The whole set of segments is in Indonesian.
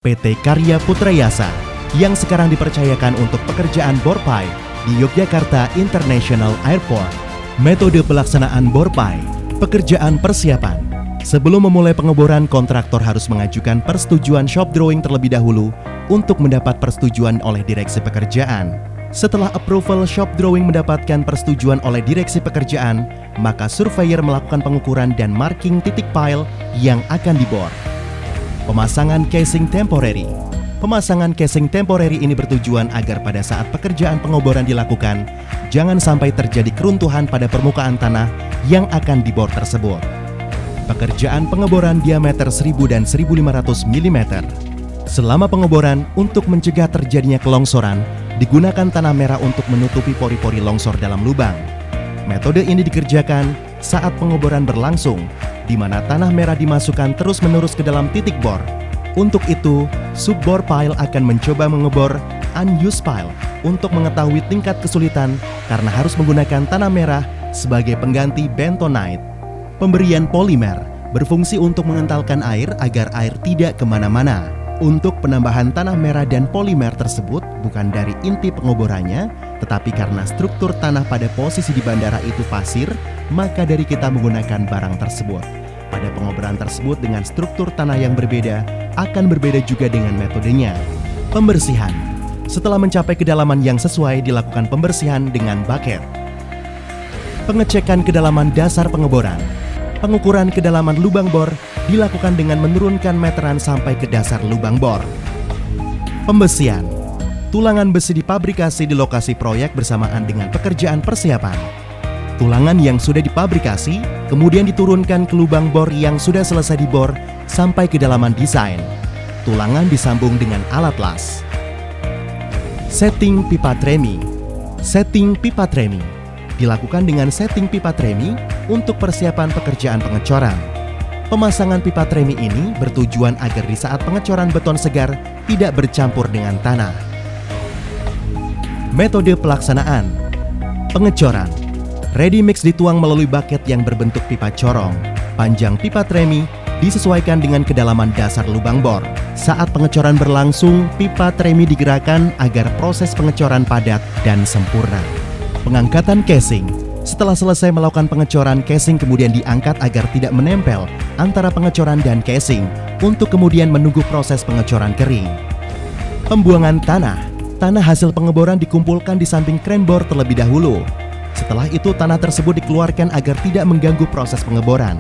PT Karya Putrayasa yang sekarang dipercayakan untuk pekerjaan bor pipe di Yogyakarta International Airport. Metode pelaksanaan bor pipe, pekerjaan persiapan. Sebelum memulai pengeboran, kontraktor harus mengajukan persetujuan shop drawing terlebih dahulu untuk mendapat persetujuan oleh direksi pekerjaan. Setelah approval shop drawing mendapatkan persetujuan oleh direksi pekerjaan, maka surveyor melakukan pengukuran dan marking titik pile yang akan dibor. Pemasangan casing temporary. Pemasangan casing temporary ini bertujuan agar pada saat pekerjaan pengeboran dilakukan, jangan sampai terjadi keruntuhan pada permukaan tanah yang akan dibor tersebut. Pekerjaan pengeboran diameter 1000 dan 1500 mm. Selama pengeboran, untuk mencegah terjadinya kelongsoran, digunakan tanah merah untuk menutupi pori-pori longsor dalam lubang. Metode ini dikerjakan saat pengeboran berlangsung, di mana tanah merah dimasukkan terus-menerus ke dalam titik bor. Untuk itu, subbor pile akan mencoba mengebor unused pile untuk mengetahui tingkat kesulitan karena harus menggunakan tanah merah sebagai pengganti bentonite. Pemberian polimer berfungsi untuk mengentalkan air agar air tidak kemana-mana. Untuk penambahan tanah merah dan polimer tersebut bukan dari inti pengeborannya, tetapi karena struktur tanah pada posisi di bandara itu pasir, maka dari kita menggunakan barang tersebut. Pada pengeboran tersebut dengan struktur tanah yang berbeda, akan berbeda juga dengan metodenya. Pembersihan. Setelah mencapai kedalaman yang sesuai, dilakukan pembersihan dengan bucket. Pengecekan kedalaman dasar pengeboran. Pengukuran kedalaman lubang bor dilakukan dengan menurunkan meteran sampai ke dasar lubang bor. Pembesian. Tulangan besi dipabrikasi di lokasi proyek bersamaan dengan pekerjaan persiapan. Tulangan yang sudah dipabrikasi kemudian diturunkan ke lubang bor yang sudah selesai dibor sampai kedalaman desain. Tulangan disambung dengan alat las. Setting pipa tremi. Setting pipa tremi dilakukan dengan setting pipa tremi untuk persiapan pekerjaan pengecoran. Pemasangan pipa tremi ini bertujuan agar di saat pengecoran beton segar tidak bercampur dengan tanah. Metode pelaksanaan. Pengecoran. Ready mix dituang melalui bucket yang berbentuk pipa corong. Panjang pipa tremi disesuaikan dengan kedalaman dasar lubang bor. Saat pengecoran berlangsung, pipa tremi digerakkan agar proses pengecoran padat dan sempurna. Pengangkatan casing. Setelah selesai melakukan pengecoran, casing kemudian diangkat agar tidak menempel antara pengecoran dan casing untuk kemudian menunggu proses pengecoran kering. Pembuangan tanah. Tanah hasil pengeboran dikumpulkan di samping kren bor terlebih dahulu. Setelah itu tanah tersebut dikeluarkan agar tidak mengganggu proses pengeboran.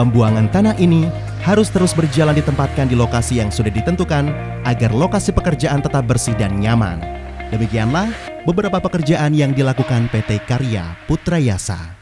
Pembuangan tanah ini harus terus berjalan ditempatkan di lokasi yang sudah ditentukan agar lokasi pekerjaan tetap bersih dan nyaman. Demikianlah beberapa pekerjaan yang dilakukan PT Karya Putrayasa.